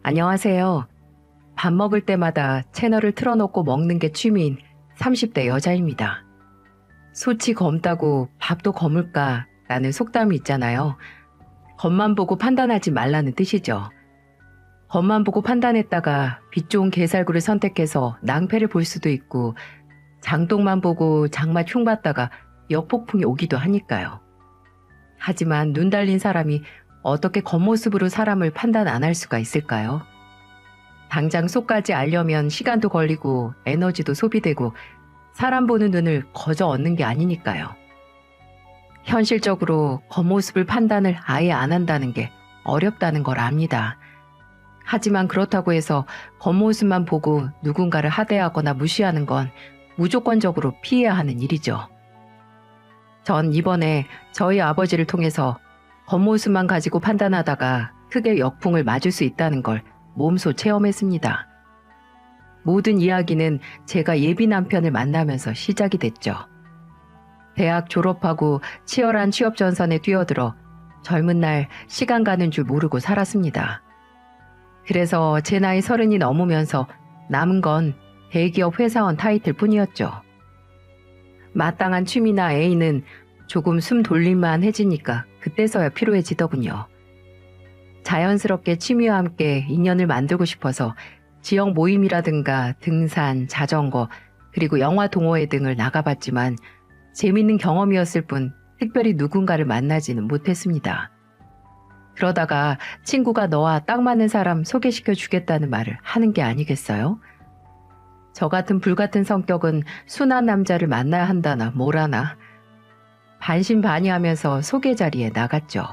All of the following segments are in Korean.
안녕하세요. 밥 먹을 때마다 채널을 틀어놓고 먹는 게 취미인 30대 여자입니다. 소치 검다고 밥도 검을까 라는 속담이 있잖아요. 겉만 보고 판단하지 말라는 뜻이죠. 겉만 보고 판단했다가 빛 좋은 게살구를 선택해서 낭패를 볼 수도 있고 장독만 보고 장맛 흉봤다가 역폭풍이 오기도 하니까요. 하지만 눈 달린 사람이 어떻게 겉모습으로 사람을 판단 안 할 수가 있을까요? 당장 속까지 알려면 시간도 걸리고 에너지도 소비되고 사람 보는 눈을 거저 얻는 게 아니니까요. 현실적으로 겉모습을 판단을 아예 안 한다는 게 어렵다는 걸 압니다. 하지만 그렇다고 해서 겉모습만 보고 누군가를 하대하거나 무시하는 건 무조건적으로 피해야 하는 일이죠. 전 이번에 저희 아버지를 통해서 겉모습만 가지고 판단하다가 크게 역풍을 맞을 수 있다는 걸 몸소 체험했습니다. 모든 이야기는 제가 예비 남편을 만나면서 시작이 됐죠. 대학 졸업하고 치열한 취업 전선에 뛰어들어 젊은 날 시간 가는 줄 모르고 살았습니다. 그래서 제 나이 30이 넘으면서 남은 건 대기업 회사원 타이틀 뿐이었죠. 마땅한 취미나 애인은 조금 숨 돌릴만 해지니까 그때서야 필요해지더군요. 자연스럽게 취미와 함께 인연을 만들고 싶어서 지역 모임이라든가 등산, 자전거, 그리고 영화 동호회 등을 나가봤지만 재밌는 경험이었을 뿐 특별히 누군가를 만나지는 못했습니다. 그러다가 친구가 너와 딱 맞는 사람 소개시켜 주겠다는 말을 하는 게 아니겠어요? 저 같은 불같은 성격은 순한 남자를 만나야 한다나 뭐라나 반신반의하면서 소개 자리에 나갔죠.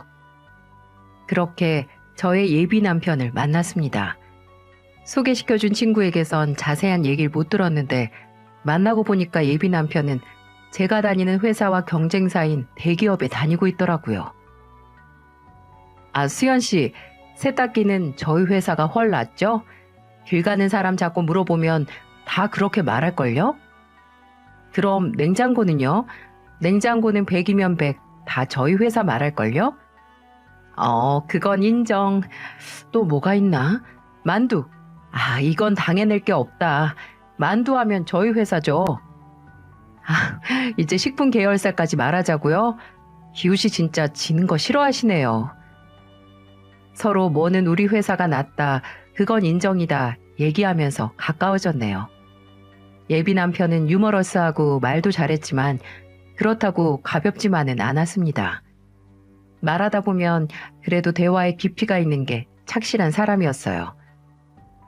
그렇게 저의 예비 남편을 만났습니다. 소개시켜준 친구에게선 자세한 얘기를 못 들었는데 만나고 보니까 예비 남편은 제가 다니는 회사와 경쟁사인 대기업에 다니고 있더라고요. 아, 수연 씨, 세탁기는 저희 회사가 훨 낫죠? 길 가는 사람 자꾸 물어보면 다 그렇게 말할걸요? 그럼 냉장고는요? 냉장고는 100이면 100, 다 저희 회사 말할걸요? 그건 인정. 또 뭐가 있나? 만두. 아, 이건 당해낼 게 없다. 만두 하면 저희 회사죠. 아, 이제 식품 계열사까지 말하자고요? 기우 씨 진짜 지는 거 싫어하시네요. 서로 뭐는 우리 회사가 낫다, 그건 인정이다 얘기하면서 가까워졌네요. 예비 남편은 유머러스하고 말도 잘했지만 그렇다고 가볍지만은 않았습니다. 말하다 보면 그래도 대화에 깊이가 있는 게 착실한 사람이었어요.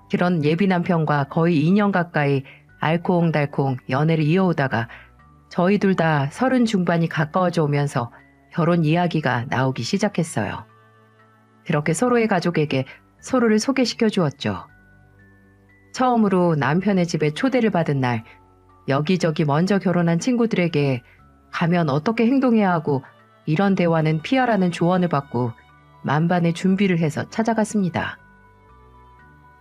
그런 예비 남편과 거의 2년 가까이 알콩달콩 연애를 이어오다가 저희 둘 다 30 중반이 가까워져 오면서 결혼 이야기가 나오기 시작했어요. 그렇게 서로의 가족에게 서로를 소개시켜 주었죠. 처음으로 남편의 집에 초대를 받은 날, 여기저기 먼저 결혼한 친구들에게 가면 어떻게 행동해야 하고 이런 대화는 피하라는 조언을 받고 만반의 준비를 해서 찾아갔습니다.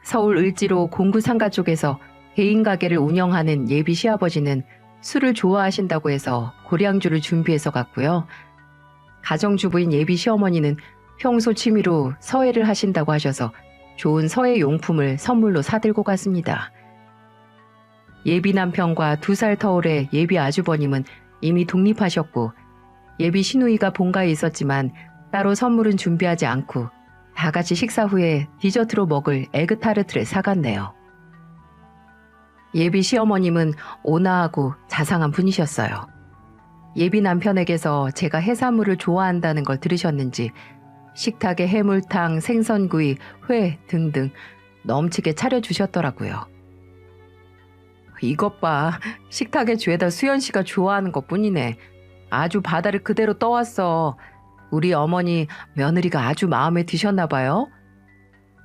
서울 을지로 공구상가 쪽에서 개인 가게를 운영하는 예비 시아버지는 술을 좋아하신다고 해서 고량주를 준비해서 갔고요. 가정주부인 예비 시어머니는 평소 취미로 서예를 하신다고 하셔서 좋은 서예 용품을 선물로 사들고 갔습니다. 예비 남편과 2살 터울의 예비 아주버님은 이미 독립하셨고 예비 시누이가 본가에 있었지만 따로 선물은 준비하지 않고 다 같이 식사 후에 디저트로 먹을 에그타르트를 사갔네요. 예비 시어머님은 온화하고 자상한 분이셨어요. 예비 남편에게서 제가 해산물을 좋아한다는 걸 들으셨는지 식탁에 해물탕, 생선구이, 회 등등 넘치게 차려주셨더라고요. 이것 봐, 식탁에 죄다 수연 씨가 좋아하는 것뿐이네. 아주 바다를 그대로 떠왔어. 우리 어머니 며느리가 아주 마음에 드셨나 봐요.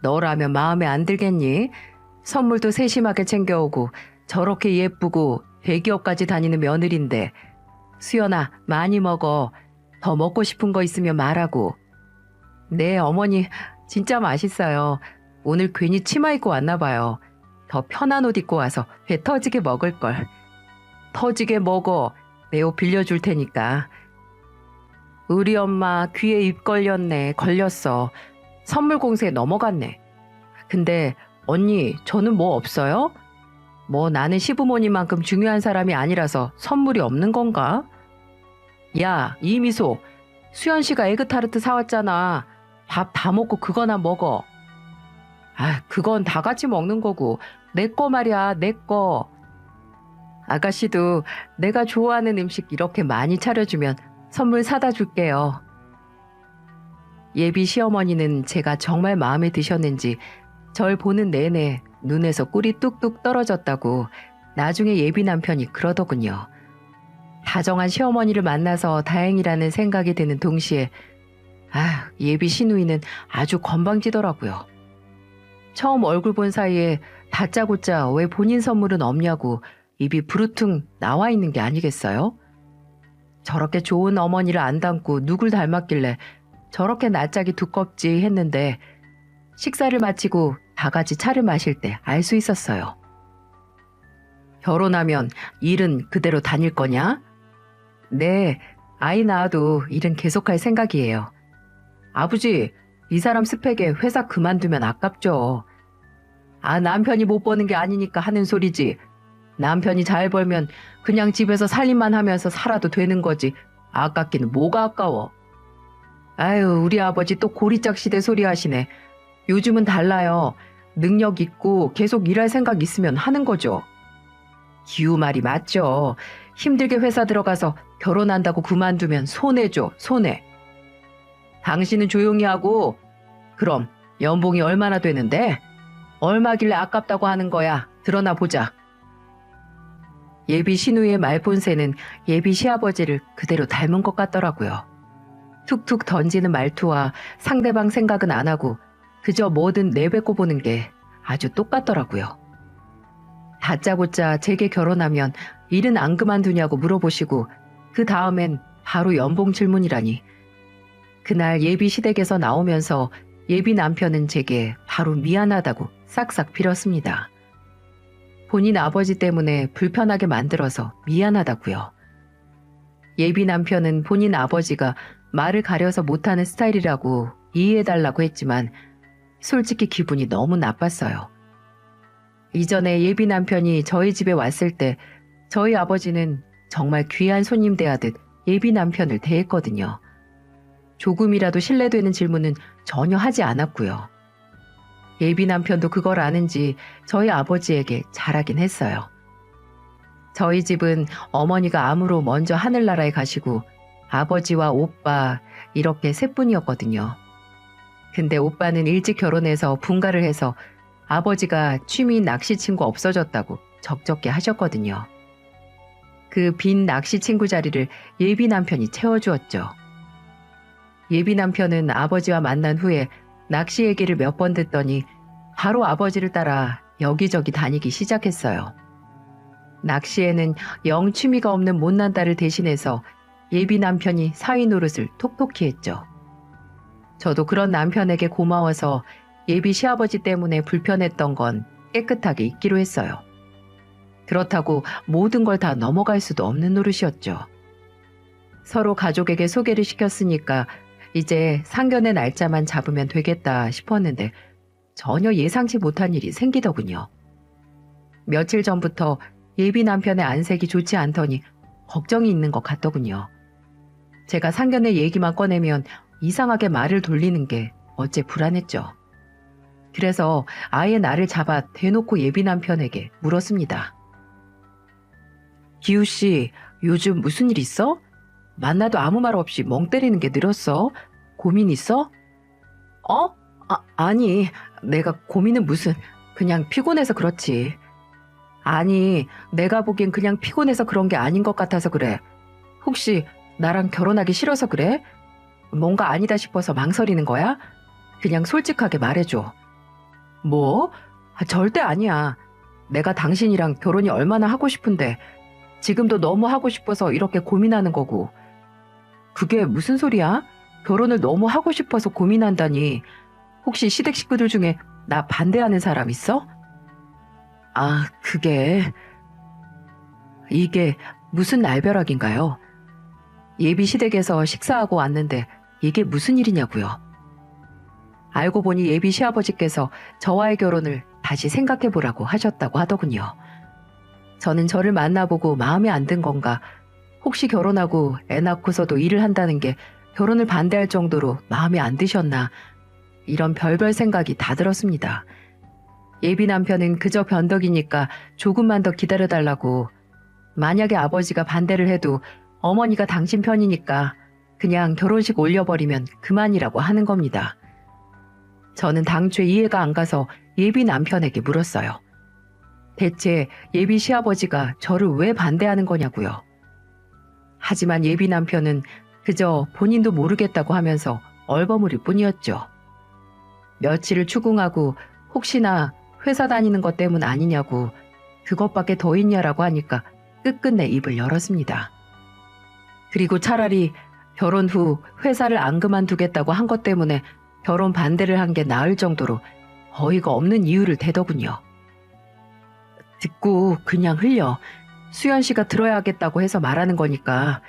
너라면 마음에 안 들겠니? 선물도 세심하게 챙겨오고 저렇게 예쁘고 대기업까지 다니는 며느리인데. 수연아, 많이 먹어. 더 먹고 싶은 거 있으면 말하고. 네, 어머니 진짜 맛있어요. 오늘 괜히 치마 입고 왔나 봐요. 더 편한 옷 입고 와서 배 터지게 먹을걸. 터지게 먹어. 내 옷 빌려줄 테니까. 우리 엄마 귀에 입 걸렸네. 걸렸어. 선물 공세에 넘어갔네. 근데 언니, 저는 뭐 없어요? 뭐 나는 시부모님만큼 중요한 사람이 아니라서 선물이 없는 건가? 야, 이미소. 수연 씨가 에그타르트 사왔잖아. 밥 다 먹고 그거나 먹어. 아, 그건 다 같이 먹는 거고. 내 거 말이야, 내 거. 아가씨도 내가 좋아하는 음식 이렇게 많이 차려주면 선물 사다 줄게요. 예비 시어머니는 제가 정말 마음에 드셨는지 절 보는 내내 눈에서 꿀이 뚝뚝 떨어졌다고 나중에 예비 남편이 그러더군요. 다정한 시어머니를 만나서 다행이라는 생각이 드는 동시에 예비 시누이는 아주 건방지더라고요. 처음 얼굴 본 사이에 다짜고짜 왜 본인 선물은 없냐고 입이 부르퉁 나와 있는 게 아니겠어요? 저렇게 좋은 어머니를 안 닮고 누굴 닮았길래 저렇게 낯짝이 두껍지 했는데 식사를 마치고 다 같이 차를 마실 때 알 수 있었어요. 결혼하면 일은 그대로 다닐 거냐? 네, 아이 낳아도 일은 계속할 생각이에요. 아버지, 이 사람 스펙에 회사 그만두면 아깝죠. 남편이 못 버는 게 아니니까 하는 소리지. 남편이 잘 벌면 그냥 집에서 살림만 하면서 살아도 되는 거지. 아깝기는 뭐가 아까워. 아유, 우리 아버지 또 고리짝 시대 소리 하시네. 요즘은 달라요. 능력 있고 계속 일할 생각 있으면 하는 거죠. 기우 말이 맞죠. 힘들게 회사 들어가서 결혼한다고 그만두면 손해죠, 손해. 당신은 조용히 하고, 그럼 연봉이 얼마나 되는데? 얼마길래 아깝다고 하는 거야. 드러나 보자. 예비 시누이의 말본새는 예비 시아버지를 그대로 닮은 것 같더라고요. 툭툭 던지는 말투와 상대방 생각은 안 하고 그저 뭐든 내뱉고 보는 게 아주 똑같더라고요. 다짜고짜 제게 결혼하면 일은 안 그만두냐고 물어보시고 그 다음엔 바로 연봉 질문이라니. 그날 예비 시댁에서 나오면서 예비 남편은 제게 바로 미안하다고 싹싹 빌었습니다. 본인 아버지 때문에 불편하게 만들어서 미안하다고요. 예비 남편은 본인 아버지가 말을 가려서 못하는 스타일이라고 이해해달라고 했지만 솔직히 기분이 너무 나빴어요. 이전에 예비 남편이 저희 집에 왔을 때 저희 아버지는 정말 귀한 손님 대하듯 예비 남편을 대했거든요. 조금이라도 신뢰되는 질문은 전혀 하지 않았고요. 예비 남편도 그걸 아는지 저희 아버지에게 잘하긴 했어요. 저희 집은 어머니가 암으로 먼저 하늘나라에 가시고 아버지와 오빠 이렇게 셋뿐이었거든요. 근데 오빠는 일찍 결혼해서 분가를 해서 아버지가 취미 낚시 친구 없어졌다고 적적게 하셨거든요. 그 빈 낚시 친구 자리를 예비 남편이 채워주었죠. 예비 남편은 아버지와 만난 후에 낚시 얘기를 몇 번 듣더니 바로 아버지를 따라 여기저기 다니기 시작했어요. 낚시에는 영 취미가 없는 못난 딸을 대신해서 예비 남편이 사위 노릇을 톡톡히 했죠. 저도 그런 남편에게 고마워서 예비 시아버지 때문에 불편했던 건 깨끗하게 잊기로 했어요. 그렇다고 모든 걸 다 넘어갈 수도 없는 노릇이었죠. 서로 가족에게 소개를 시켰으니까 이제 상견례 날짜만 잡으면 되겠다 싶었는데 전혀 예상치 못한 일이 생기더군요. 며칠 전부터 예비 남편의 안색이 좋지 않더니 걱정이 있는 것 같더군요. 제가 상견례 얘기만 꺼내면 이상하게 말을 돌리는 게 어째 불안했죠. 그래서 아예 나를 잡아 대놓고 예비 남편에게 물었습니다. 기우 씨, 요즘 무슨 일 있어? 만나도 아무 말 없이 멍 때리는 게 늘었어? 고민 있어? 아니, 내가 고민은 무슨, 그냥 피곤해서 그렇지. 아니, 내가 보기엔 그냥 피곤해서 그런 게 아닌 것 같아서 그래. 혹시 나랑 결혼하기 싫어서 그래? 뭔가 아니다 싶어서 망설이는 거야? 그냥 솔직하게 말해줘. 뭐? 절대 아니야. 내가 당신이랑 결혼이 얼마나 하고 싶은데 지금도 너무 하고 싶어서 이렇게 고민하는 거고. 그게 무슨 소리야? 결혼을 너무 하고 싶어서 고민한다니. 혹시 시댁 식구들 중에 나 반대하는 사람 있어? 이게 무슨 날벼락인가요? 예비 시댁에서 식사하고 왔는데 이게 무슨 일이냐고요. 알고 보니 예비 시아버지께서 저와의 결혼을 다시 생각해보라고 하셨다고 하더군요. 저는 저를 만나보고 마음에 안 든 건가, 혹시 결혼하고 애 낳고서도 일을 한다는 게 결혼을 반대할 정도로 마음에 안 드셨나, 이런 별별 생각이 다 들었습니다. 예비 남편은 그저 변덕이니까 조금만 더 기다려달라고, 만약에 아버지가 반대를 해도 어머니가 당신 편이니까 그냥 결혼식 올려버리면 그만이라고 하는 겁니다. 저는 당초에 이해가 안 가서 예비 남편에게 물었어요. 대체 예비 시아버지가 저를 왜 반대하는 거냐고요. 하지만 예비 남편은 그저 본인도 모르겠다고 하면서 얼버무릴 뿐이었죠. 며칠을 추궁하고 혹시나 회사 다니는 것 때문 아니냐고, 그것밖에 더 있냐라고 하니까 끝끝내 입을 열었습니다. 그리고 차라리 결혼 후 회사를 안 그만두겠다고 한 것 때문에 결혼 반대를 한 게 나을 정도로 어이가 없는 이유를 대더군요. 듣고 그냥 흘려. 수연 씨가 들어야 하겠다고 해서 말하는 거니까.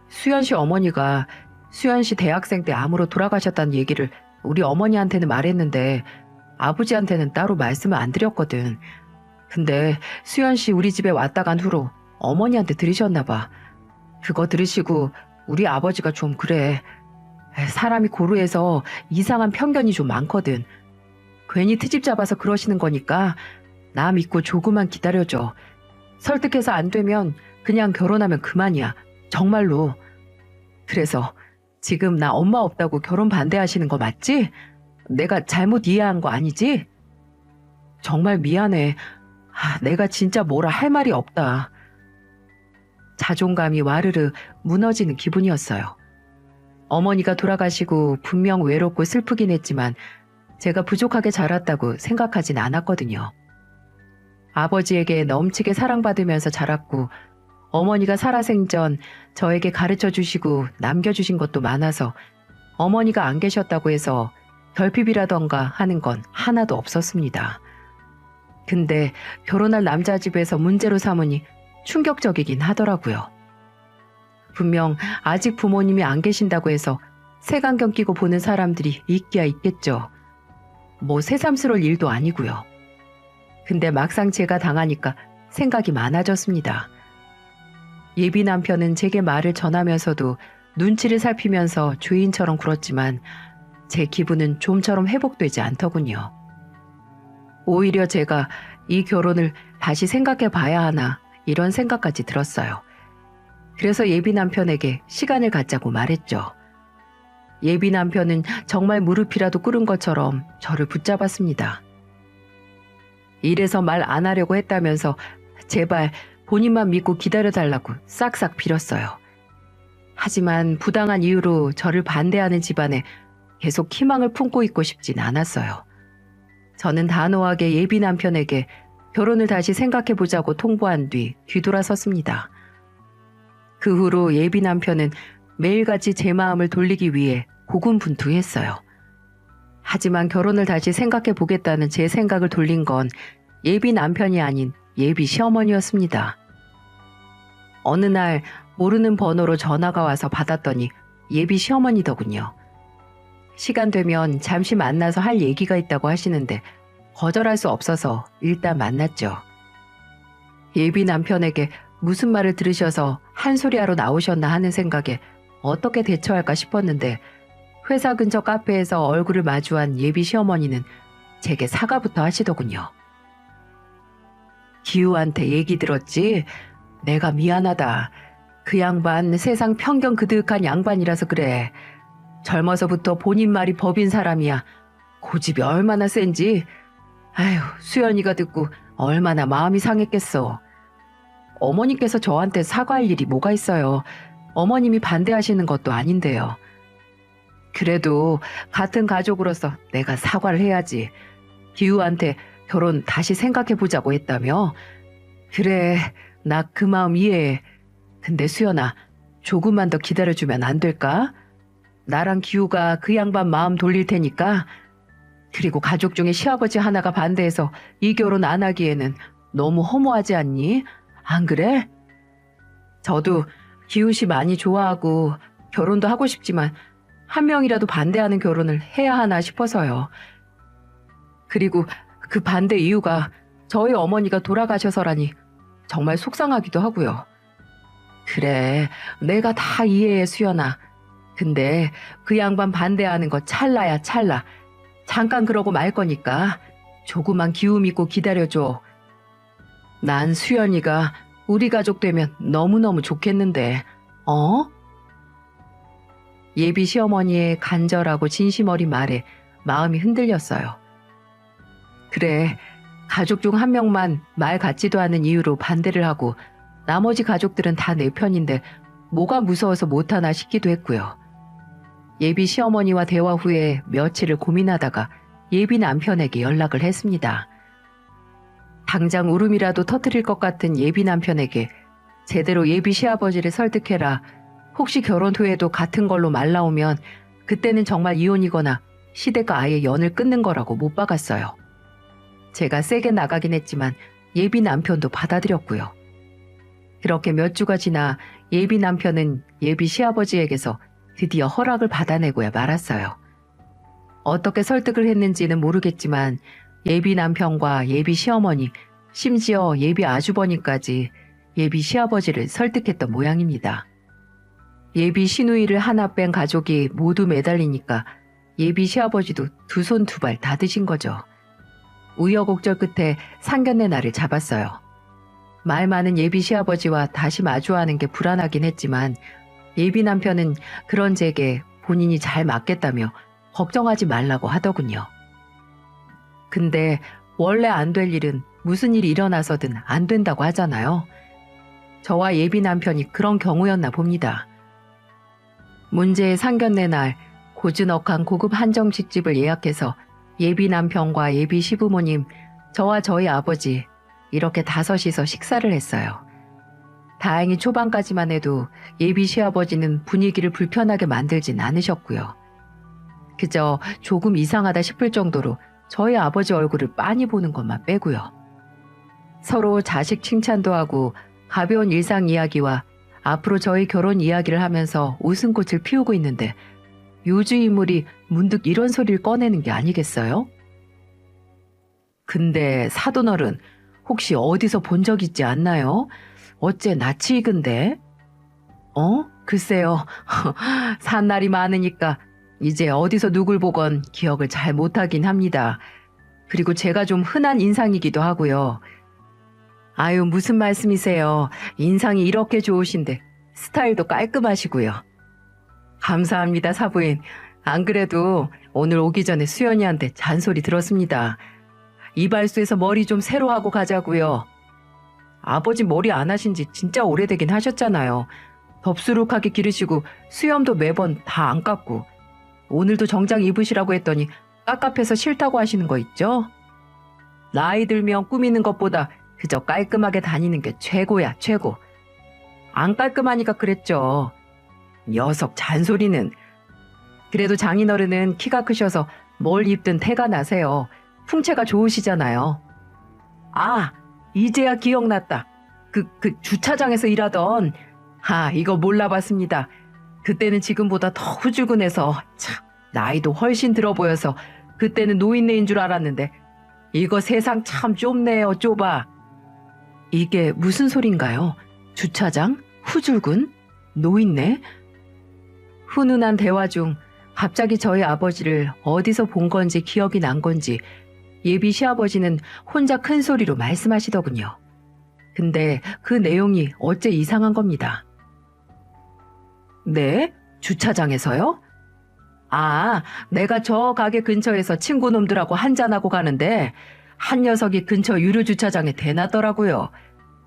수연 씨 어머니가 수연 씨 대학생 때 암으로 돌아가셨다는 얘기를 우리 어머니한테는 말했는데 아버지한테는 따로 말씀을 안 드렸거든. 근데 수연 씨 우리 집에 왔다 간 후로 어머니한테 들으셨나 봐. 그거 들으시고 우리 아버지가 좀 그래. 사람이 고루해서 이상한 편견이 좀 많거든. 괜히 트집 잡아서 그러시는 거니까 나 믿고 조금만 기다려줘. 설득해서 안 되면 그냥 결혼하면 그만이야. 정말로. 그래서 지금 나 엄마 없다고 결혼 반대하시는 거 맞지? 내가 잘못 이해한 거 아니지? 정말 미안해. 내가 진짜 뭐라 할 말이 없다. 자존감이 와르르 무너지는 기분이었어요. 어머니가 돌아가시고 분명 외롭고 슬프긴 했지만 제가 부족하게 자랐다고 생각하진 않았거든요. 아버지에게 넘치게 사랑받으면서 자랐고 어머니가 살아생전 저에게 가르쳐 주시고 남겨주신 것도 많아서 어머니가 안 계셨다고 해서 결핍이라던가 하는 건 하나도 없었습니다. 근데 결혼할 남자 집에서 문제로 삼으니 충격적이긴 하더라고요. 분명 아직 부모님이 안 계신다고 해서 색안경 끼고 보는 사람들이 있기야 있겠죠. 뭐 새삼스러울 일도 아니고요. 근데 막상 제가 당하니까 생각이 많아졌습니다. 예비 남편은 제게 말을 전하면서도 눈치를 살피면서 주인처럼 굴었지만 제 기분은 좀처럼 회복되지 않더군요. 오히려 제가 이 결혼을 다시 생각해 봐야 하나 이런 생각까지 들었어요. 그래서 예비 남편에게 시간을 갖자고 말했죠. 예비 남편은 정말 무릎이라도 꿇은 것처럼 저를 붙잡았습니다. 이래서 말 안 하려고 했다면서 제발 본인만 믿고 기다려달라고 싹싹 빌었어요. 하지만 부당한 이유로 저를 반대하는 집안에 계속 희망을 품고 있고 싶진 않았어요. 저는 단호하게 예비 남편에게 결혼을 다시 생각해보자고 통보한 뒤 뒤돌아섰습니다. 그 후로 예비 남편은 매일같이 제 마음을 돌리기 위해 고군분투했어요. 하지만 결혼을 다시 생각해보겠다는 제 생각을 돌린 건 예비 남편이 아닌 예비 시어머니였습니다. 어느 날 모르는 번호로 전화가 와서 받았더니 예비 시어머니더군요. 시간 되면 잠시 만나서 할 얘기가 있다고 하시는데 거절할 수 없어서 일단 만났죠. 예비 남편에게 무슨 말을 들으셔서 한 소리하러 나오셨나 하는 생각에 어떻게 대처할까 싶었는데 회사 근처 카페에서 얼굴을 마주한 예비 시어머니는 제게 사과부터 하시더군요. 기우한테 얘기 들었지? 내가 미안하다. 그 양반 세상 편견 그득한 양반이라서 그래. 젊어서부터 본인 말이 법인 사람이야. 고집이 얼마나 센지. 아휴, 수연이가 듣고 얼마나 마음이 상했겠어. 어머님께서 저한테 사과할 일이 뭐가 있어요. 어머님이 반대하시는 것도 아닌데요. 그래도 같은 가족으로서 내가 사과를 해야지. 기우한테 결혼 다시 생각해보자고 했다며? 그래, 나 그 마음 이해해. 근데 수연아, 조금만 더 기다려주면 안 될까? 나랑 기우가 그 양반 마음 돌릴 테니까. 그리고 가족 중에 시아버지 하나가 반대해서 이 결혼 안 하기에는 너무 허무하지 않니? 안 그래? 저도 기우 씨 많이 좋아하고 결혼도 하고 싶지만 한 명이라도 반대하는 결혼을 해야 하나 싶어서요. 그리고 그 반대 이유가 저희 어머니가 돌아가셔서라니 정말 속상하기도 하고요. 그래, 내가 다 이해해, 수연아. 근데 그 양반 반대하는 거 찰나야 찰나. 잠깐 그러고 말 거니까 조금만 기움 있고 기다려줘. 난 수연이가 우리 가족 되면 너무너무 좋겠는데, 어? 예비 시어머니의 간절하고 진심 어린 말에 마음이 흔들렸어요. 그래, 가족 중 한 명만 말 같지도 않은 이유로 반대를 하고 나머지 가족들은 다 내 편인데 뭐가 무서워서 못하나 싶기도 했고요. 예비 시어머니와 대화 후에 며칠을 고민하다가 예비 남편에게 연락을 했습니다. 당장 울음이라도 터뜨릴 것 같은 예비 남편에게 제대로 예비 시아버지를 설득해라. 혹시 결혼 후에도 같은 걸로 말 나오면 그때는 정말 이혼이거나 시댁과 아예 연을 끊는 거라고 못 박았어요. 제가 세게 나가긴 했지만 예비 남편도 받아들였고요. 그렇게 몇 주가 지나 예비 남편은 예비 시아버지에게서 드디어 허락을 받아내고야 말았어요. 어떻게 설득을 했는지는 모르겠지만 예비 남편과 예비 시어머니, 심지어 예비 아주버니까지 예비 시아버지를 설득했던 모양입니다. 예비 시누이를 하나 뺀 가족이 모두 매달리니까 예비 시아버지도 두 손 두 발 다 드신 거죠. 우여곡절 끝에 상견례 날을 잡았어요. 말 많은 예비 시아버지와 다시 마주하는 게 불안하긴 했지만 예비 남편은 그런 제게 본인이 잘 맞겠다며 걱정하지 말라고 하더군요. 근데 원래 안 될 일은 무슨 일이 일어나서든 안 된다고 하잖아요. 저와 예비 남편이 그런 경우였나 봅니다. 문제의 상견례 날 고즈넉한 고급 한정식집을 예약해서 예비 남편과 예비 시부모님, 저와 저희 아버지 이렇게 다섯이서 식사를 했어요. 다행히 초반까지만 해도 예비 시아버지는 분위기를 불편하게 만들진 않으셨고요. 그저 조금 이상하다 싶을 정도로 저희 아버지 얼굴을 빤히 보는 것만 빼고요. 서로 자식 칭찬도 하고 가벼운 일상 이야기와 앞으로 저희 결혼 이야기를 하면서 웃음꽃을 피우고 있는데 요주 인물이 문득 이런 소리를 꺼내는 게 아니겠어요? 근데 사돈어른 혹시 어디서 본 적 있지 않나요? 어째 낯이 익은데? 글쎄요. 산 날이 많으니까 이제 어디서 누굴 보건 기억을 잘 못하긴 합니다. 그리고 제가 좀 흔한 인상이기도 하고요. 아유, 무슨 말씀이세요. 인상이 이렇게 좋으신데 스타일도 깔끔하시고요. 감사합니다, 사부인. 안 그래도 오늘 오기 전에 수연이한테 잔소리 들었습니다. 이발소에서 머리 좀 새로 하고 가자고요. 아버지 머리 안 하신 지 진짜 오래되긴 하셨잖아요. 덥수룩하게 기르시고 수염도 매번 다 안 깎고 오늘도 정장 입으시라고 했더니 깝깝해서 싫다고 하시는 거 있죠? 나이 들면 꾸미는 것보다 그저 깔끔하게 다니는 게 최고야, 최고. 안 깔끔하니까 그랬죠. 녀석 잔소리는. 그래도 장인어른은 키가 크셔서 뭘 입든 태가 나세요. 풍채가 좋으시잖아요. 아, 이제야 기억났다. 그 주차장에서 일하던, 이거 몰라봤습니다. 그때는 지금보다 더 후줄근해서 참 나이도 훨씬 들어 보여서 그때는 노인네인 줄 알았는데 이거 세상 참 좁네요, 좁아. 이게 무슨 소린가요? 주차장? 후줄근? 노인네? 훈훈한 대화 중 갑자기 저희 아버지를 어디서 본 건지 기억이 난 건지 예비 시아버지는 혼자 큰 소리로 말씀하시더군요. 근데 그 내용이 어째 이상한 겁니다. 네? 주차장에서요? 내가 저 가게 근처에서 친구놈들하고 한잔하고 가는데 한 녀석이 근처 유료 주차장에 대놨더라고요.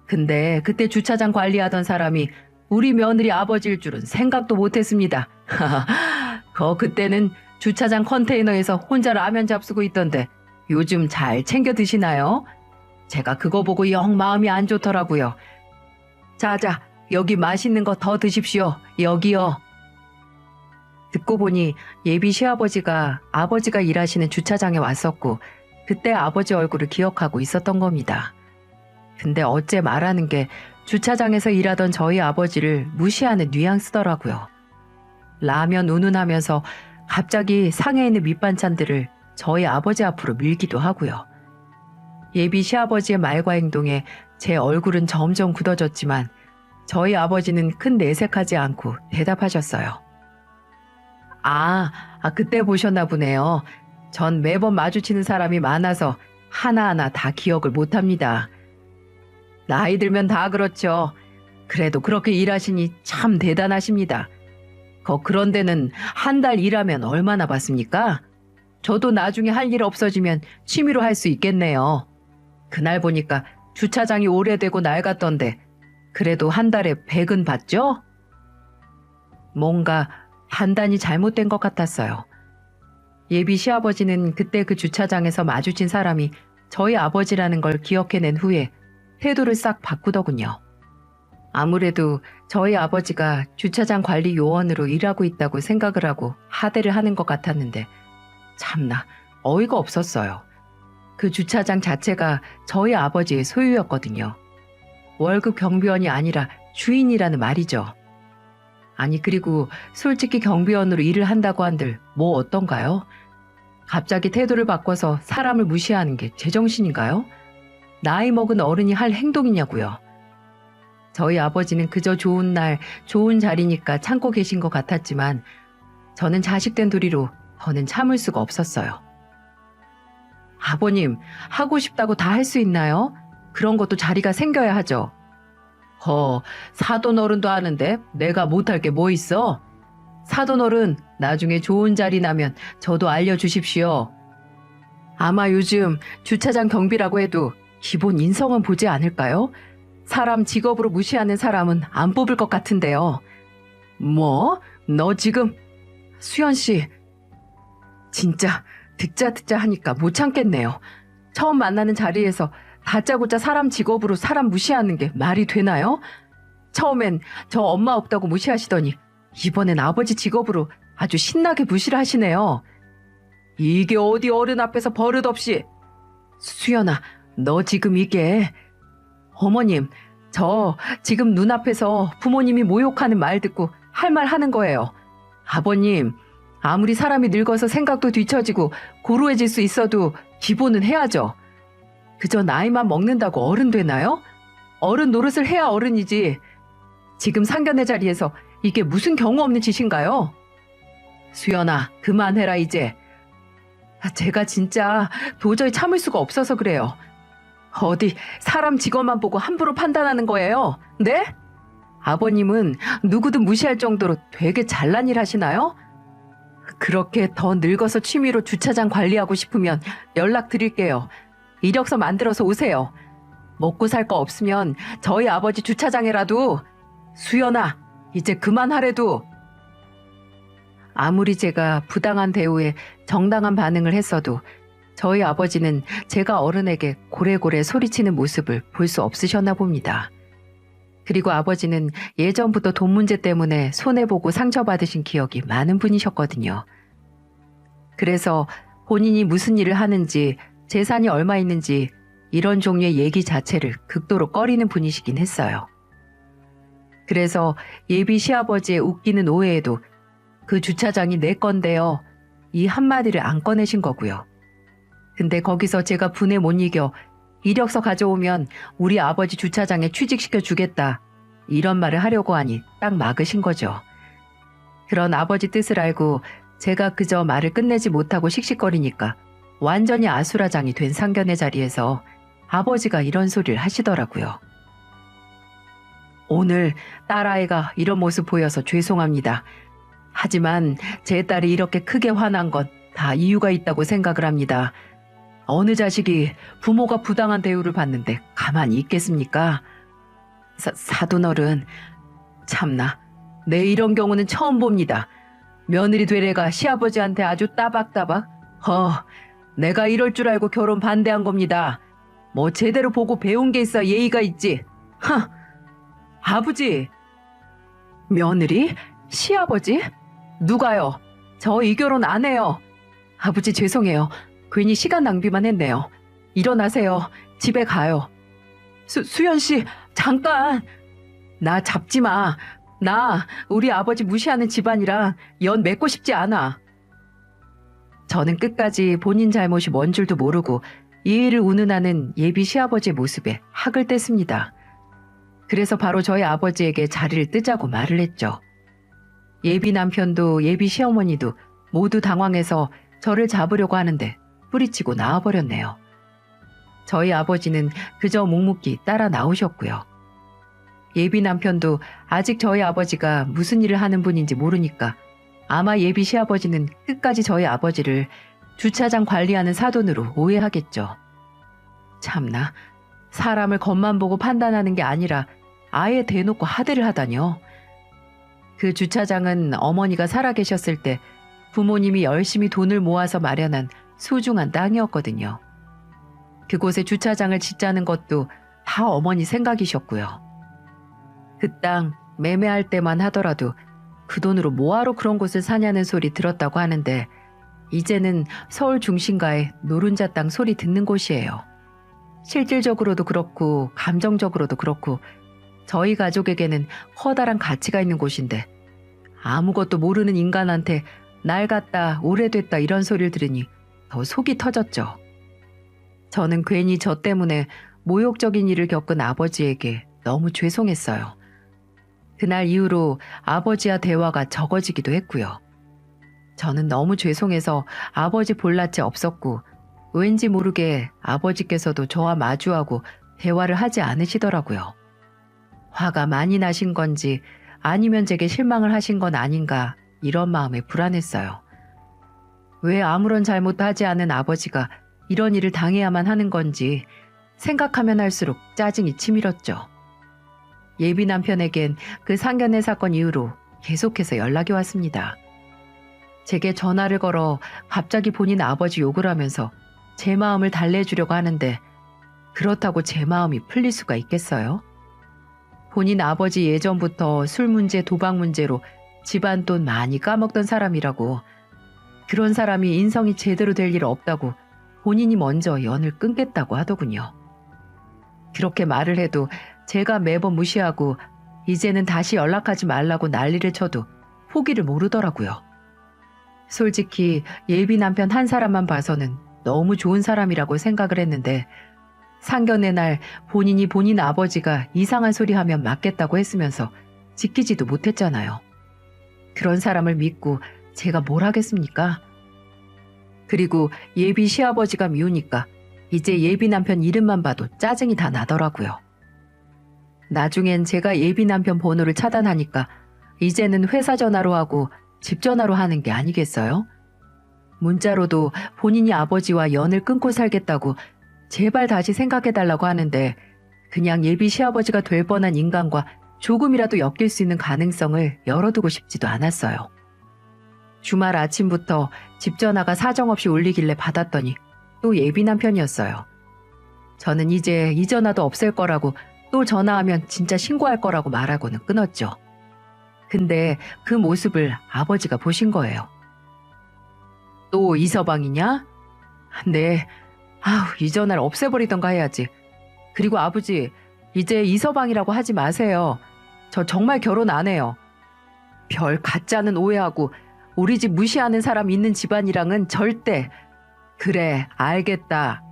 근데 그때 주차장 관리하던 사람이 우리 며느리 아버지일 줄은 생각도 못했습니다. 그때는 주차장 컨테이너에서 혼자 라면 잡수고 있던데 요즘 잘 챙겨 드시나요? 제가 그거 보고 영 마음이 안 좋더라고요. 자자, 여기 맛있는 거 더 드십시오. 여기요. 듣고 보니 예비 시아버지가 아버지가 일하시는 주차장에 왔었고 그때 아버지 얼굴을 기억하고 있었던 겁니다. 근데 어째 말하는 게 주차장에서 일하던 저희 아버지를 무시하는 뉘앙스더라고요. 라면 운운하면서 갑자기 상에 있는 밑반찬들을 저희 아버지 앞으로 밀기도 하고요. 예비 시아버지의 말과 행동에 제 얼굴은 점점 굳어졌지만 저희 아버지는 큰 내색하지 않고 대답하셨어요. 그때 보셨나 보네요. 전 매번 마주치는 사람이 많아서 하나하나 다 기억을 못합니다. 나이 들면 다 그렇죠. 그래도 그렇게 일하시니 참 대단하십니다. 그런 데는 한 달 일하면 얼마나 받습니까? 저도 나중에 할 일 없어지면 취미로 할 수 있겠네요. 그날 보니까 주차장이 오래되고 낡았던데 그래도 한 달에 100은 받죠? 뭔가 판단이 잘못된 것 같았어요. 예비 시아버지는 그때 그 주차장에서 마주친 사람이 저희 아버지라는 걸 기억해낸 후에 태도를 싹 바꾸더군요. 아무래도 저희 아버지가 주차장 관리 요원으로 일하고 있다고 생각을 하고 하대를 하는 것 같았는데 참나 어이가 없었어요. 그 주차장 자체가 저희 아버지의 소유였거든요. 월급 경비원이 아니라 주인이라는 말이죠. 아니 그리고 솔직히 경비원으로 일을 한다고 한들 뭐 어떤가요? 갑자기 태도를 바꿔서 사람을 무시하는 게 제정신인가요? 나이 먹은 어른이 할 행동이냐고요. 저희 아버지는 그저 좋은 날, 좋은 자리니까 참고 계신 것 같았지만 저는 자식된 도리로 더는 참을 수가 없었어요. 아버님, 하고 싶다고 다 할 수 있나요? 그런 것도 자리가 생겨야 하죠. 사돈 어른도 하는데 내가 못할 게 뭐 있어? 사돈 어른, 나중에 좋은 자리 나면 저도 알려주십시오. 아마 요즘 주차장 경비라고 해도 기본 인성은 보지 않을까요? 사람 직업으로 무시하는 사람은 안 뽑을 것 같은데요. 뭐? 너 지금... 수연 씨, 진짜 듣자 하니까 못 참겠네요. 처음 만나는 자리에서 다짜고짜 사람 직업으로 사람 무시하는 게 말이 되나요? 처음엔 저 엄마 없다고 무시하시더니 이번엔 아버지 직업으로 아주 신나게 무시를 하시네요. 이게 어디 어른 앞에서 버릇없이. 수연아, 너 지금 이게... 어머님, 저 지금 눈앞에서 부모님이 모욕하는 말 듣고 할 말 하는 거예요. 아버님, 아무리 사람이 늙어서 생각도 뒤처지고 고루해질 수 있어도 기본은 해야죠. 그저 나이만 먹는다고 어른 되나요? 어른 노릇을 해야 어른이지. 지금 상견례 자리에서 이게 무슨 경우 없는 짓인가요? 수연아, 그만해라 이제. 제가 진짜 도저히 참을 수가 없어서 그래요. 어디 사람 직업만 보고 함부로 판단하는 거예요? 네? 아버님은 누구든 무시할 정도로 되게 잘난 일 하시나요? 그렇게 더 늙어서 취미로 주차장 관리하고 싶으면 연락드릴게요. 이력서 만들어서 오세요. 먹고 살 거 없으면 저희 아버지 주차장에라도. 수연아, 이제 그만하래도. 아무리 제가 부당한 대우에 정당한 반응을 했어도 저희 아버지는 제가 어른에게 고래고래 소리치는 모습을 볼 수 없으셨나 봅니다. 그리고 아버지는 예전부터 돈 문제 때문에 손해보고 상처받으신 기억이 많은 분이셨거든요. 그래서 본인이 무슨 일을 하는지, 재산이 얼마 있는지 이런 종류의 얘기 자체를 극도로 꺼리는 분이시긴 했어요. 그래서 예비 시아버지의 웃기는 오해에도 그 주차장이 내 건데요, 이 한마디를 안 꺼내신 거고요. 근데 거기서 제가 분에 못 이겨 이력서 가져오면 우리 아버지 주차장에 취직시켜 주겠다, 이런 말을 하려고 하니 딱 막으신 거죠. 그런 아버지 뜻을 알고 제가 그저 말을 끝내지 못하고 씩씩거리니까 완전히 아수라장이 된 상견례 자리에서 아버지가 이런 소리를 하시더라고요. 오늘 딸아이가 이런 모습 보여서 죄송합니다. 하지만 제 딸이 이렇게 크게 화난 건 다 이유가 있다고 생각을 합니다. 어느 자식이 부모가 부당한 대우를 받는데 가만히 있겠습니까? 사돈 어른, 참나, 내 이런 경우는 처음 봅니다. 며느리 되래가 시아버지한테 아주 따박따박. 내가 이럴 줄 알고 결혼 반대한 겁니다. 뭐 제대로 보고 배운 게 있어 예의가 있지. 아버지. 며느리? 시아버지? 누가요? 저 이 결혼 안 해요. 아버지 죄송해요. 괜히 시간 낭비만 했네요. 일어나세요. 집에 가요. 수연 씨, 잠깐. 나 잡지 마. 나 우리 아버지 무시하는 집안이랑 연 맺고 싶지 않아. 저는 끝까지 본인 잘못이 뭔 줄도 모르고 예의를 운운하는 예비 시아버지의 모습에 학을 뗐습니다. 그래서 바로 저희 아버지에게 자리를 뜨자고 말을 했죠. 예비 남편도 예비 시어머니도 모두 당황해서 저를 잡으려고 하는데 뿌리치고 나와버렸네요. 저희 아버지는 그저 묵묵히 따라 나오셨고요. 예비 남편도 아직 저희 아버지가 무슨 일을 하는 분인지 모르니까 아마 예비 시아버지는 끝까지 저희 아버지를 주차장 관리하는 사돈으로 오해하겠죠. 참나, 사람을 겉만 보고 판단하는 게 아니라 아예 대놓고 하대를 하다뇨. 그 주차장은 어머니가 살아계셨을 때 부모님이 열심히 돈을 모아서 마련한 소중한 땅이었거든요. 그곳에 주차장을 짓자는 것도 다 어머니 생각이셨고요. 그 땅 매매할 때만 하더라도 그 돈으로 뭐하러 그런 곳을 사냐는 소리 들었다고 하는데 이제는 서울 중심가의 노른자 땅 소리 듣는 곳이에요. 실질적으로도 그렇고 감정적으로도 그렇고 저희 가족에게는 커다란 가치가 있는 곳인데 아무것도 모르는 인간한테 낡았다 오래됐다 이런 소리를 들으니 더 속이 터졌죠. 저는 괜히 저 때문에 모욕적인 일을 겪은 아버지에게 너무 죄송했어요. 그날 이후로 아버지와 대화가 적어지기도 했고요. 저는 너무 죄송해서 아버지 볼낯이 없었고 왠지 모르게 아버지께서도 저와 마주하고 대화를 하지 않으시더라고요. 화가 많이 나신 건지 아니면 제게 실망을 하신 건 아닌가 이런 마음에 불안했어요. 왜 아무런 잘못도 하지 않은 아버지가 이런 일을 당해야만 하는 건지 생각하면 할수록 짜증이 치밀었죠. 예비 남편에겐 그 상견례 사건 이후로 계속해서 연락이 왔습니다. 제게 전화를 걸어 갑자기 본인 아버지 욕을 하면서 제 마음을 달래주려고 하는데 그렇다고 제 마음이 풀릴 수가 있겠어요? 본인 아버지 예전부터 술 문제, 도박 문제로 집안 돈 많이 까먹던 사람이라고, 그런 사람이 인성이 제대로 될 일 없다고 본인이 먼저 연을 끊겠다고 하더군요. 그렇게 말을 해도 제가 매번 무시하고 이제는 다시 연락하지 말라고 난리를 쳐도 포기를 모르더라고요. 솔직히 예비 남편 한 사람만 봐서는 너무 좋은 사람이라고 생각을 했는데 상견례 날 본인이 본인 아버지가 이상한 소리 하면 맞겠다고 했으면서 지키지도 못했잖아요. 그런 사람을 믿고 제가 뭘 하겠습니까? 그리고 예비 시아버지가 미우니까 이제 예비 남편 이름만 봐도 짜증이 다 나더라고요. 나중엔 제가 예비 남편 번호를 차단하니까 이제는 회사 전화로 하고 집 전화로 하는 게 아니겠어요? 문자로도 본인이 아버지와 연을 끊고 살겠다고 제발 다시 생각해달라고 하는데 그냥 예비 시아버지가 될 뻔한 인간과 조금이라도 엮일 수 있는 가능성을 열어두고 싶지도 않았어요. 주말 아침부터 집 전화가 사정없이 울리길래 받았더니 또 예비 남편이었어요. 저는 이제 이 전화도 없앨 거라고 또 전화하면 진짜 신고할 거라고 말하고는 끊었죠. 근데 그 모습을 아버지가 보신 거예요. 또 이서방이냐? 네. 이 전화를 없애버리던가 해야지. 그리고 아버지, 이제 이서방이라고 하지 마세요. 저 정말 결혼 안 해요. 별 가짜는 오해하고 우리 집 무시하는 사람 있는 집안이랑은 절대. 그래, 알겠다.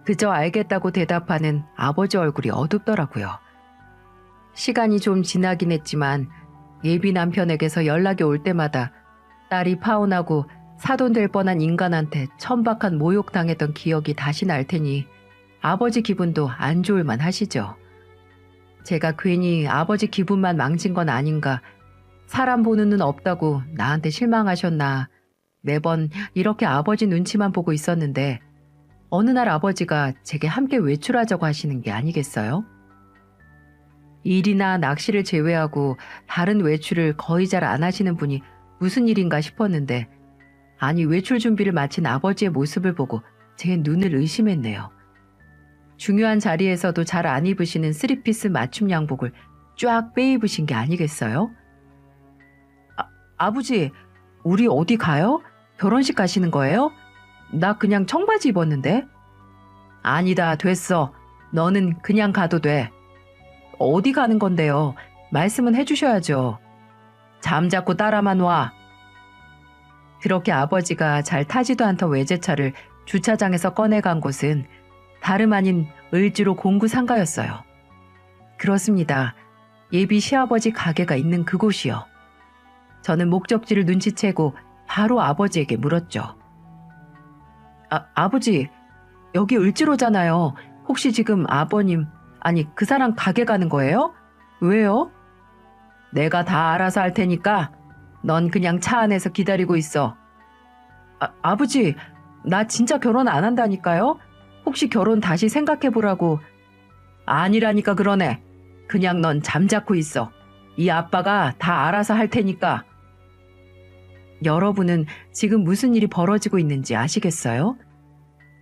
그저 알겠다고 대답하는 아버지 얼굴이 어둡더라고요. 시간이 좀 지나긴 했지만 예비 남편에게서 연락이 올 때마다 딸이 파혼하고 사돈 될 뻔한 인간한테 천박한 모욕당했던 기억이 다시 날 테니 아버지 기분도 안 좋을 만 하시죠. 제가 괜히 아버지 기분만 망친 건 아닌가, 사람 보는 눈 없다고 나한테 실망하셨나, 매번 이렇게 아버지 눈치만 보고 있었는데 어느 날 아버지가 제게 함께 외출하자고 하시는 게 아니겠어요? 일이나 낚시를 제외하고 다른 외출을 거의 잘 안 하시는 분이 무슨 일인가 싶었는데 아니 외출 준비를 마친 아버지의 모습을 보고 제 눈을 의심했네요. 중요한 자리에서도 잘 안 입으시는 쓰리피스 맞춤 양복을 쫙 빼입으신 게 아니겠어요? 아버지, 우리 어디 가요? 결혼식 가시는 거예요? 나 그냥 청바지 입었는데. 아니다, 됐어. 너는 그냥 가도 돼. 어디 가는 건데요? 말씀은 해주셔야죠. 잠자코 따라만 와. 그렇게 아버지가 잘 타지도 않던 외제차를 주차장에서 꺼내간 곳은 다름 아닌 을지로 공구 상가였어요. 그렇습니다. 예비 시아버지 가게가 있는 그곳이요. 저는 목적지를 눈치채고 바로 아버지에게 물었죠. 아버지, 여기 을지로잖아요. 혹시 지금 아버님, 아니 그 사람 가게 가는 거예요? 왜요? 내가 다 알아서 할 테니까 넌 그냥 차 안에서 기다리고 있어. 아버지, 나 진짜 결혼 안 한다니까요? 혹시 결혼 다시 생각해보라고. 아니라니까 그러네. 그냥 넌 잠자코 있어. 이 아빠가 다 알아서 할 테니까. 여러분은 지금 무슨 일이 벌어지고 있는지 아시겠어요?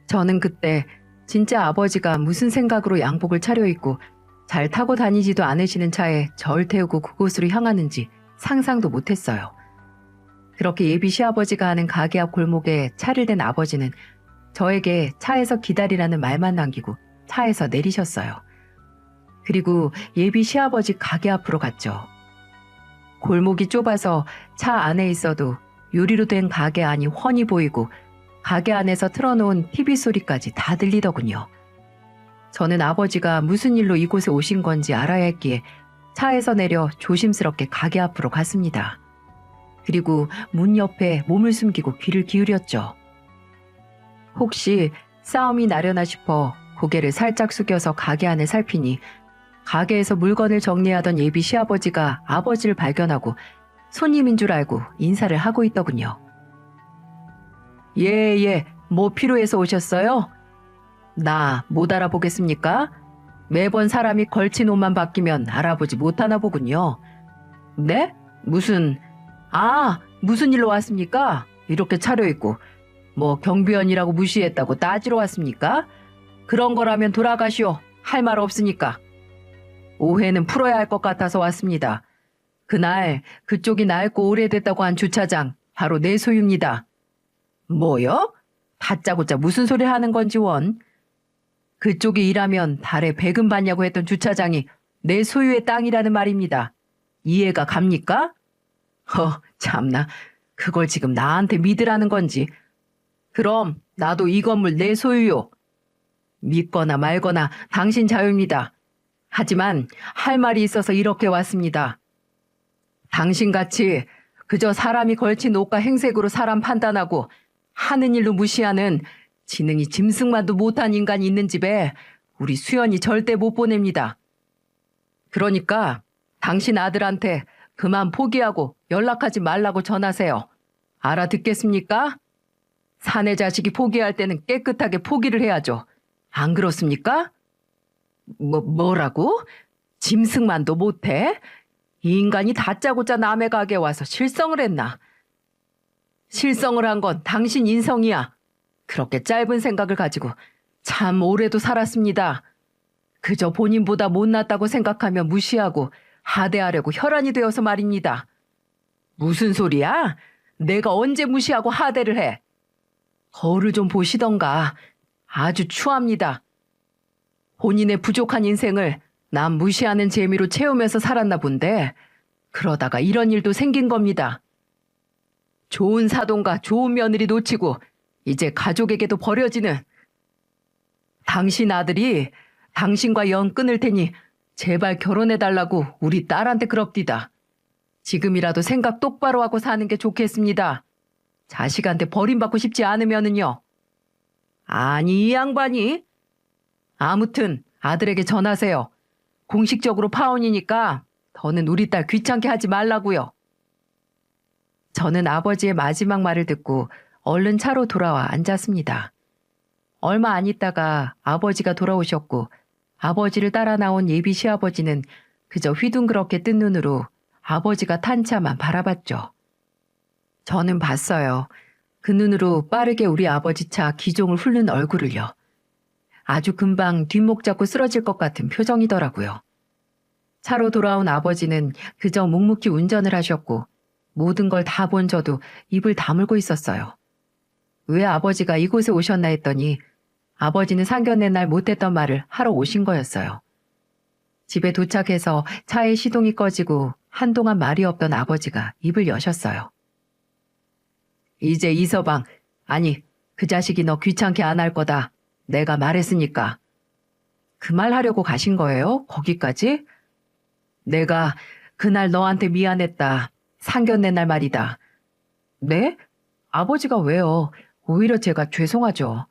저는 그때 진짜 아버지가 무슨 생각으로 양복을 차려입고 잘 타고 다니지도 않으시는 차에 절 태우고 그곳으로 향하는지 상상도 못했어요. 그렇게 예비 시아버지가 하는 가게 앞 골목에 차를 댄 아버지는 저에게 차에서 기다리라는 말만 남기고 차에서 내리셨어요. 그리고 예비 시아버지 가게 앞으로 갔죠. 골목이 좁아서 차 안에 있어도 유리로 된 가게 안이 훤히 보이고 가게 안에서 틀어놓은 TV 소리까지 다 들리더군요. 저는 아버지가 무슨 일로 이곳에 오신 건지 알아야 했기에 차에서 내려 조심스럽게 가게 앞으로 갔습니다. 그리고 문 옆에 몸을 숨기고 귀를 기울였죠. 혹시 싸움이 나려나 싶어 고개를 살짝 숙여서 가게 안을 살피니 가게에서 물건을 정리하던 예비 시아버지가 아버지를 발견하고 손님인 줄 알고 인사를 하고 있더군요. 예, 뭐 필요해서 오셨어요? 나 못 알아보겠습니까? 매번 사람이 걸친 옷만 바뀌면 알아보지 못하나 보군요. 네? 무슨 일로 왔습니까? 이렇게 차려입고 뭐 경비원이라고 무시했다고 따지러 왔습니까? 그런 거라면 돌아가시오. 할 말 없으니까. 오해는 풀어야 할 것 같아서 왔습니다. 그날 그쪽이 낡고 오래됐다고 한 주차장 바로 내 소유입니다. 뭐요? 다짜고짜 무슨 소리 하는 건지 원. 그쪽이 일하면 달에 배금 받냐고 했던 주차장이 내 소유의 땅이라는 말입니다. 이해가 갑니까? 참나. 그걸 지금 나한테 믿으라는 건지. 그럼 나도 이 건물 내 소유요. 믿거나 말거나 당신 자유입니다. 하지만 할 말이 있어서 이렇게 왔습니다. 당신같이 그저 사람이 걸친 옷과 행색으로 사람 판단하고 하는 일로 무시하는 지능이 짐승만도 못한 인간이 있는 집에 우리 수연이 절대 못 보냅니다. 그러니까 당신 아들한테 그만 포기하고 연락하지 말라고 전하세요. 알아듣겠습니까? 사내 자식이 포기할 때는 깨끗하게 포기를 해야죠. 안 그렇습니까? 뭐라고? 짐승만도 못해? 이 인간이 다짜고짜 남의 가게에 와서 실성을 했나? 실성을 한 건 당신 인성이야. 그렇게 짧은 생각을 가지고 참 오래도 살았습니다. 그저 본인보다 못났다고 생각하며 무시하고 하대하려고 혈안이 되어서 말입니다. 무슨 소리야? 내가 언제 무시하고 하대를 해? 거울을 좀 보시던가. 아주 추합니다. 본인의 부족한 인생을 남 무시하는 재미로 채우면서 살았나 본데 그러다가 이런 일도 생긴 겁니다. 좋은 사돈과 좋은 며느리 놓치고 이제 가족에게도 버려지는. 당신 아들이 당신과 연 끊을 테니 제발 결혼해달라고 우리 딸한테 그럽디다. 지금이라도 생각 똑바로 하고 사는 게 좋겠습니다. 자식한테 버림받고 싶지 않으면은요. 아니 이 양반이. 아무튼 아들에게 전하세요. 공식적으로 파혼이니까 더는 우리 딸 귀찮게 하지 말라고요. 저는 아버지의 마지막 말을 듣고 얼른 차로 돌아와 앉았습니다. 얼마 안 있다가 아버지가 돌아오셨고 아버지를 따라 나온 예비 시아버지는 그저 휘둥그렇게 뜬 눈으로 아버지가 탄 차만 바라봤죠. 저는 봤어요. 그 눈으로 빠르게 우리 아버지 차 기종을 훑는 얼굴을요. 아주 금방 뒷목 잡고 쓰러질 것 같은 표정이더라고요. 차로 돌아온 아버지는 그저 묵묵히 운전을 하셨고 모든 걸 다 본 저도 입을 다물고 있었어요. 왜 아버지가 이곳에 오셨나 했더니 아버지는 상견례 날 못했던 말을 하러 오신 거였어요. 집에 도착해서 차의 시동이 꺼지고 한동안 말이 없던 아버지가 입을 여셨어요. 이제 이서방, 아니 그 자식이 너 귀찮게 안 할 거다. 내가 말했으니까. 그 말 하려고 가신 거예요? 거기까지? 내가 그날 너한테 미안했다. 상견례 날 말이다. 네? 아버지가 왜요? 오히려 제가 죄송하죠.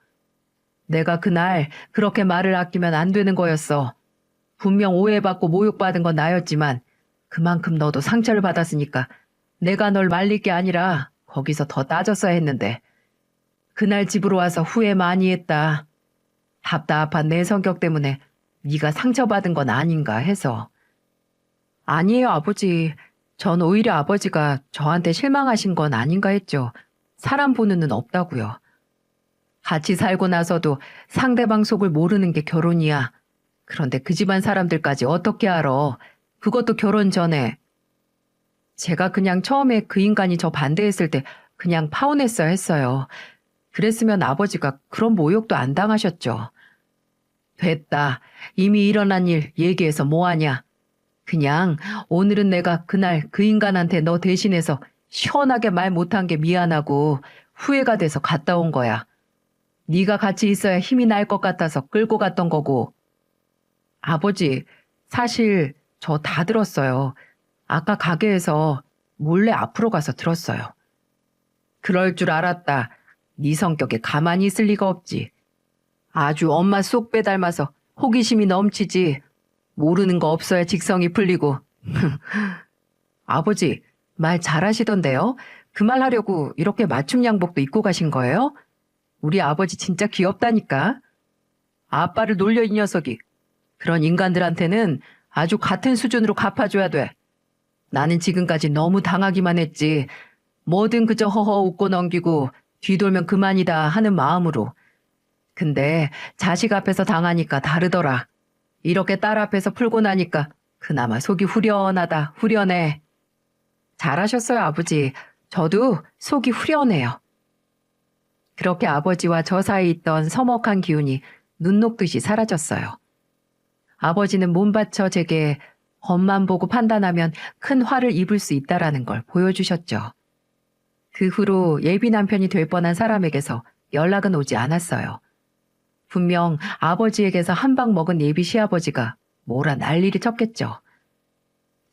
내가 그날 그렇게 말을 아끼면 안 되는 거였어. 분명 오해받고 모욕받은 건 나였지만 그만큼 너도 상처를 받았으니까 내가 널 말릴 게 아니라 거기서 더 따졌어야 했는데 그날 집으로 와서 후회 많이 했다. 답답한 내 성격 때문에 네가 상처받은 건 아닌가 해서. 아니에요, 아버지. 전 오히려 아버지가 저한테 실망하신 건 아닌가 했죠. 사람 보는 눈 없다고요. 같이 살고 나서도 상대방 속을 모르는 게 결혼이야. 그런데 그 집안 사람들까지 어떻게 알아? 그것도 결혼 전에. 제가 그냥 처음에 그 인간이 저 반대했을 때 그냥 파혼했어야 했어요. 그랬으면 아버지가 그런 모욕도 안 당하셨죠. 됐다. 이미 일어난 일 얘기해서 뭐하냐. 그냥 오늘은 내가 그날 그 인간한테 너 대신해서 시원하게 말 못한 게 미안하고 후회가 돼서 갔다 온 거야. 네가 같이 있어야 힘이 날 것 같아서 끌고 갔던 거고. 아버지, 사실 저 다 들었어요. 아까 가게에서 몰래 앞으로 가서 들었어요. 그럴 줄 알았다. 네 성격에 가만히 있을 리가 없지. 아주 엄마 쏙 빼닮아서 호기심이 넘치지. 모르는 거 없어야 직성이 풀리고. 아버지, 말 잘하시던데요? 그 말 하려고 이렇게 맞춤 양복도 입고 가신 거예요? 우리 아버지 진짜 귀엽다니까. 아빠를 놀려 이 녀석이. 그런 인간들한테는 아주 같은 수준으로 갚아줘야 돼. 나는 지금까지 너무 당하기만 했지. 뭐든 그저 허허 웃고 넘기고 뒤돌면 그만이다 하는 마음으로. 근데 자식 앞에서 당하니까 다르더라. 이렇게 딸 앞에서 풀고 나니까 그나마 속이 후련하다, 후련해. 잘하셨어요, 아버지. 저도 속이 후련해요. 그렇게 아버지와 저 사이에 있던 서먹한 기운이 눈 녹듯이 사라졌어요. 아버지는 몸 바쳐 제게 겉만 보고 판단하면 큰 화를 입을 수 있다라는 걸 보여주셨죠. 그 후로 예비 남편이 될 뻔한 사람에게서 연락은 오지 않았어요. 분명 아버지에게서 한 방 먹은 예비 시아버지가 뭐라 난리를 쳤겠죠.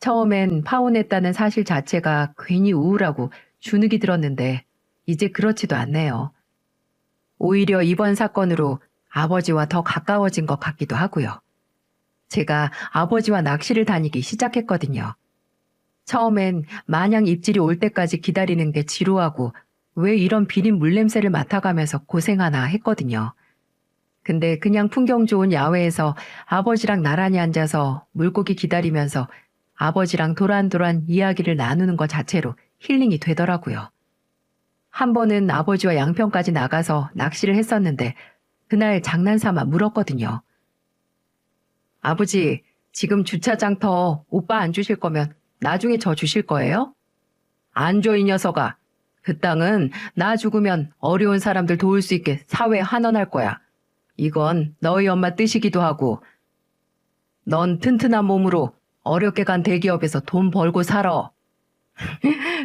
처음엔 파혼했다는 사실 자체가 괜히 우울하고 주눅이 들었는데 이제 그렇지도 않네요. 오히려 이번 사건으로 아버지와 더 가까워진 것 같기도 하고요. 제가 아버지와 낚시를 다니기 시작했거든요. 처음엔 마냥 입질이 올 때까지 기다리는 게 지루하고 왜 이런 비린 물냄새를 맡아가면서 고생하나 했거든요. 근데 그냥 풍경 좋은 야외에서 아버지랑 나란히 앉아서 물고기 기다리면서 아버지랑 도란도란 이야기를 나누는 것 자체로 힐링이 되더라고요. 한 번은 아버지와 양평까지 나가서 낚시를 했었는데 그날 장난삼아 물었거든요. 아버지, 지금 주차장 터 오빠 안 주실 거면 나중에 저 주실 거예요? 안 줘, 이 녀석아. 그 땅은 나 죽으면 어려운 사람들 도울 수 있게 사회에 환원할 거야. 이건 너희 엄마 뜻이기도 하고. 넌 튼튼한 몸으로 어렵게 간 대기업에서 돈 벌고 살아.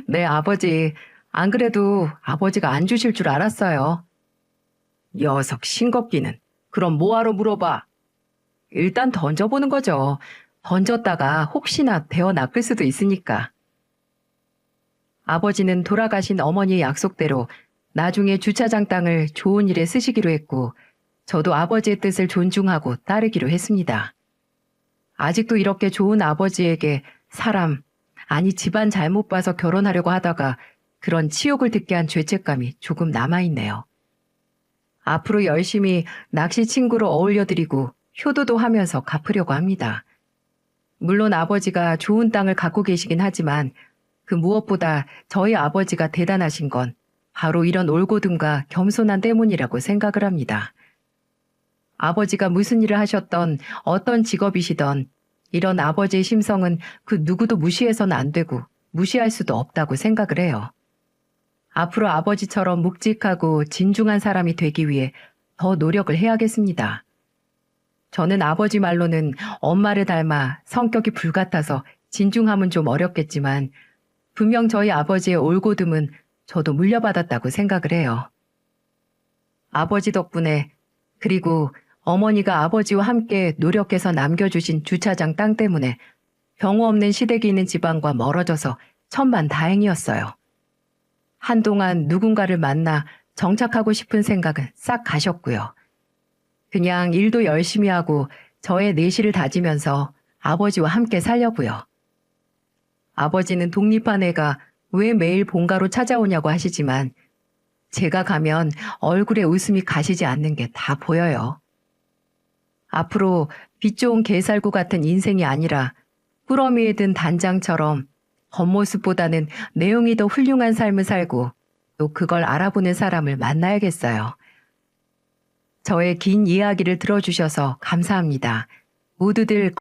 네, 아버지. 안 그래도 아버지가 안 주실 줄 알았어요. 녀석 싱겁기는. 그럼 뭐하러 물어봐? 일단 던져보는 거죠. 던졌다가 혹시나 베어 낚을 수도 있으니까. 아버지는 돌아가신 어머니의 약속대로 나중에 주차장 땅을 좋은 일에 쓰시기로 했고 저도 아버지의 뜻을 존중하고 따르기로 했습니다. 아직도 이렇게 좋은 아버지에게 사람, 아니 집안 잘못 봐서 결혼하려고 하다가 그런 치욕을 듣게 한 죄책감이 조금 남아있네요. 앞으로 열심히 낚시 친구로 어울려드리고 효도도 하면서 갚으려고 합니다. 물론 아버지가 좋은 땅을 갖고 계시긴 하지만 그 무엇보다 저희 아버지가 대단하신 건 바로 이런 올곧음과 겸손한 때문이라고 생각을 합니다. 아버지가 무슨 일을 하셨던 어떤 직업이시던 이런 아버지의 심성은 그 누구도 무시해서는 안 되고 무시할 수도 없다고 생각을 해요. 앞으로 아버지처럼 묵직하고 진중한 사람이 되기 위해 더 노력을 해야겠습니다. 저는 아버지 말로는 엄마를 닮아 성격이 불같아서 진중함은 좀 어렵겠지만 분명 저희 아버지의 올곧음은 저도 물려받았다고 생각을 해요. 아버지 덕분에 그리고 어머니가 아버지와 함께 노력해서 남겨주신 주차장 땅 때문에 경우 없는 시댁이 있는 집안과 멀어져서 천만다행이었어요. 한동안 누군가를 만나 정착하고 싶은 생각은 싹 가셨고요. 그냥 일도 열심히 하고 저의 내실을 다지면서 아버지와 함께 살려고요. 아버지는 독립한 애가 왜 매일 본가로 찾아오냐고 하시지만 제가 가면 얼굴에 웃음이 가시지 않는 게 다 보여요. 앞으로 빛 좋은 개살구 같은 인생이 아니라 꾸러미에 든 단장처럼 겉모습보다는 내용이 더 훌륭한 삶을 살고 또 그걸 알아보는 사람을 만나야겠어요. 저의 긴 이야기를 들어주셔서 감사합니다. 모두들